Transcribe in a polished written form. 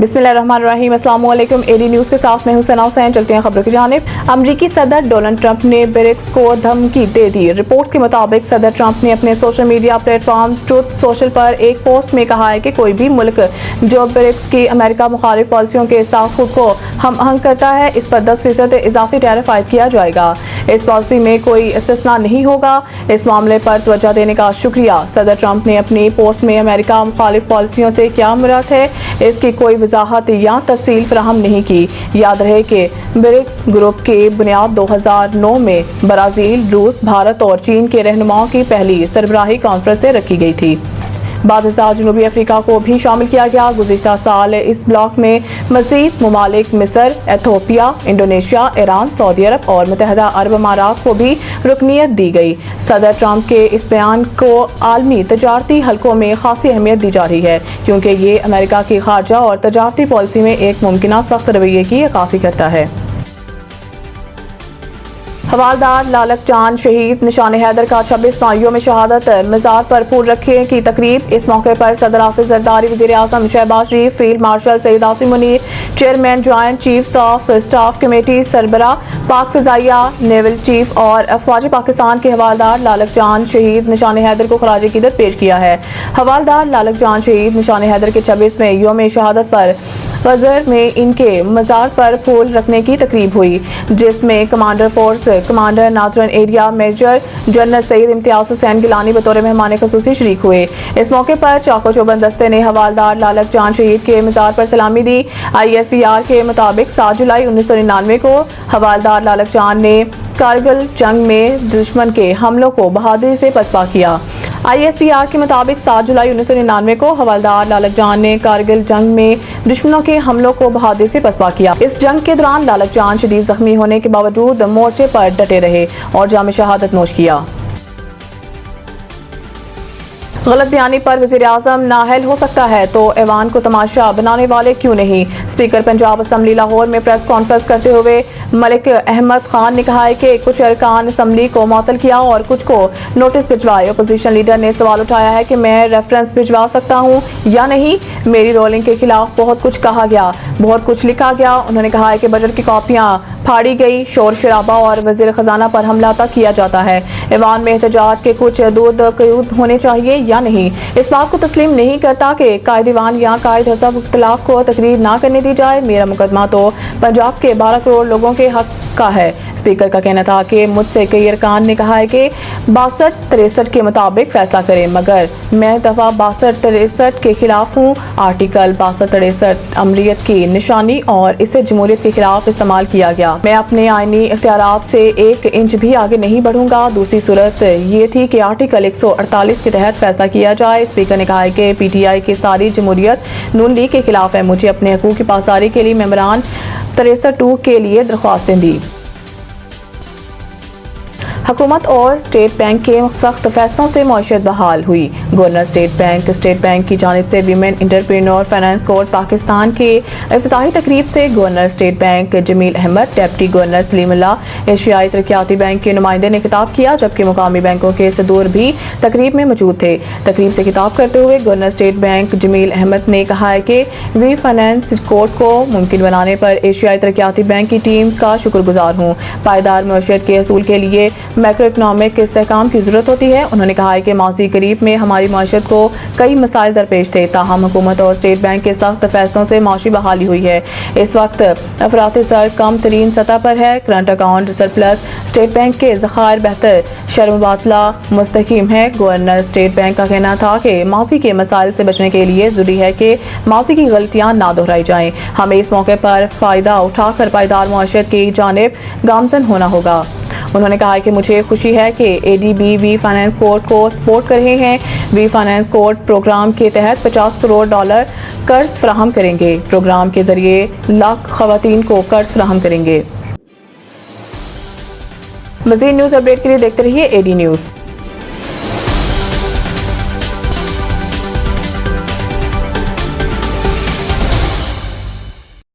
बिस्मिल्लाहिर्रहमानिर्रहीम। अस्सलाम वालेकुम। एडी न्यूज़ के साथ मैं हूं सना हुसैन। चलते हैं खबरों की जानिब। अमरीकी सदर डोनाल्ड ट्रंप ने ब्रिक्स को धमकी दे दी। रिपोर्ट्स के मुताबिक सदर ट्रंप ने अपने social media platform truth social पर एक पोस्ट में कहा है कि कोई भी मुल्क जो ब्रिक्स की अमेरिका मुखालिफ पॉलिसियों के साथ खुद को हम आहंग करता है, इस पर 10% इजाफी टैरिफ आयद किया जाएगा। इस पॉलिसी में कोई इस्तिस्ना नहीं होगा। इस मामले पर तवज्जो देने का शुक्रिया। सदर ट्रंप ने अपनी पोस्ट में अमेरिका मुखालिफ पॉलिसियों से क्या मुराद है, इसकी कोई वजाहत या तफसील फराहम नहीं की। याद रहे कि ब्रिक्स ग्रुप की बुनियाद 2009 में ब्राज़ील, रूस, भारत और चीन के रहनुमाओं की पहली सरबराही कॉन्फ्रेंस से रखी गई थी। बाद जनूबी अफ्रीका को भी शामिल किया गया। गुज़िश्ता साल इस ब्लॉक में मज़ीद ममालिक मिस्र, एथोपिया, इंडोनेशिया, ईरान, सऊदी अरब और मुत्तहदा अरब अमारात को भी रुकनियत दी गई। सदर ट्रंप के इस बयान को आलमी तजारती हलकों में खासी अहमियत दी जा रही है, क्योंकि ये अमेरिका की खारजा और तजारती पॉलिसी में एक मुमकिन सख्त रवैये की अक्कासी करता है। हवालदार लालक चांद शहीद निशान हैदर का 26 माहियों में शहादत मज़ार पर फूल रखने की तकरीब। इस मौके पर सदर आसिफ जरदारी, वज़ीर आज़म Shehbaz Sharif, field marshal Syed Asim Munir, chairman joint chief staff committee सरबरा पाक फ़िज़ाइया, नेवल चीफ और अफवाज पाकिस्तान के हवालदार लालक चांद शहीद निशान हैदर को खराज अक़ीदत पेश किया है। हवालदार लालक चांद शहीद निशान हैदर के 26वें योम शहादत पर वज़र में इनके मज़ार पर फूल रखने की तकरीब हुई, जिसमें commander force commander northern area major general Syed Imtiaz Hussain Gilani बतौर मेहमान ख़ुसूसी शरीक हुए। इस मौके पर चाको चौबंद दस्ते ने हवालदार लालक चांद शहीद के मज़ार पर सलामी दी। ISPR के मुताबिक 7 जुलाई 1999 को हवालदार लालक चांद ने कारगिल जंग में दुश्मन के हमलों को बहादुरी से पसपा किया। ISPR के मुताबिक 7 जुलाई 1999 को हवालदार लालक चांद ने कारगिल जंग में दुश्मनों के हमलों को बहादुरी से पसपा किया। इस जंग के दौरान लालक चांद शदीद जख्मी होने के बावजूद मोर्चे पर डटे रहे और जाम शहादत नोश किया। गलत बयानी पर वज़ीर आज़म नाअहल हो सकता है तो ऐवान को तमाशा बनाने वाले क्यों नहीं। स्पीकर पंजाब असम्बली लाहौर में प्रेस कॉन्फ्रेंस करते हुए मलिक अहमद खान ने कहा है कि कुछ अरकान असम्बली को मुअत्तल किया और कुछ को नोटिस भिजवाए। अपोजिशन लीडर ने सवाल उठाया है कि मैं रेफरेंस भिजवा सकता हूँ या नहीं। मेरी रोलिंग के खिलाफ बहुत कुछ कहा गया, बहुत कुछ लिखा गया। उन्होंने कहा है कि बजट की कॉपियाँ फाड़ी गई, शोर शराबा और वज़ीर ख़जाना पर हमला तक किया जाता है। ऐवान में एहतजाज के कुछ दूध क़यूद होने चाहिए या नहीं। इस बात को तस्लीम नहीं करता कि कायदीवान या कायद हज़ब इख्तिलाफ को तकरीर ना करने दी जाए। मेरा मुकदमा तो पंजाब के 12 करोड़ लोगों के हक का है। स्पीकर का कहना था कि मुझसे कई अरकान ने कहा है कि 62-63 के मुताबिक फैसला करें, मगर मैं दफ़ा 62-63 के खिलाफ हूँ। आर्टिकल 62-63 अमरीत की निशानी और इसे जमहूरियत के खिलाफ इस्तेमाल किया गया। मैं अपने आईनी इख्तियारात से 1 इंच भी आगे नहीं बढ़ूंगा। दूसरी सूरत ये थी कि आर्टिकल 148 के तहत फैसला किया जाए। स्पीकर ने कहा है कि PTI की सारी जमहूरियत नून लीग के खिलाफ है। मुझे अपने हकूक़ की पासदारी के लिए मेम्बरान 63 के लिए दरख्वास्तें दी। हुकूमत और स्टेट बैंक के सख्त फैसलों से मईशत बहाल हुई। गवर्नर स्टेट बैंक की जानिब से women entrepreneur finance court Pakistan के इफ्तिताही तकरीब से governor state bank Jameel Ahmed, deputy governor Saleemullah, एशियाई तरक्याती बैंक के नुमाइंदे ने खिताब किया, जबकि मुकामी बैंकों के सदूर भी तकरीब में मौजूद थे। तकरीब से खिताब करते हुए governor state bank Jameel Ahmed ने कहा है कि वी फाइनेंस कोर्ट को मुमकिन बनाने पर एशियाई तरक्याती बैंक की टीम का शुक्रगुजार हूँ। पायदार मईशत के असूल के लिए मैक्रो इकनॉमिक इस्तेहकाम की ज़रूरत होती है। उन्होंने कहा है कि माजी करीब में हमारी माशत को कई मसाइल दरपेश थे, ताहम हुकूमत और स्टेट बैंक के सख्त फैसलों से माशी बहाली हुई है। इस वक्त अफराती सर कम तरीन सतह पर है। Current account surplus, state bank के ज़खायर बेहतर, शर्म-बातला मुस्तहकम है। गवर्नर स्टेट बैंक का कहना था कि माजी के मसाइल से बचने के लिए ज़रूरी है कि माजी की गलतियाँ ना दोहराई जाएँ। हमें इस मौके पर फ़ायदा उठाकर पायदार मुआशरत की जानिब गामज़न होना होगा। उन्होंने कहा कि मुझे खुशी है कि ADB वी फाइनेंस कोर्ट को सपोर्ट कर रहे हैं। वी फाइनेंस कोर्ट प्रोग्राम के तहत $50 करोड़ कर्ज फराहम करेंगे। प्रोग्राम के जरिए लाख ख़वातीन को कर्ज फराहम करेंगे। मज़ीद न्यूज़ अपडेट के लिए देखते रहिए AD न्यूज़।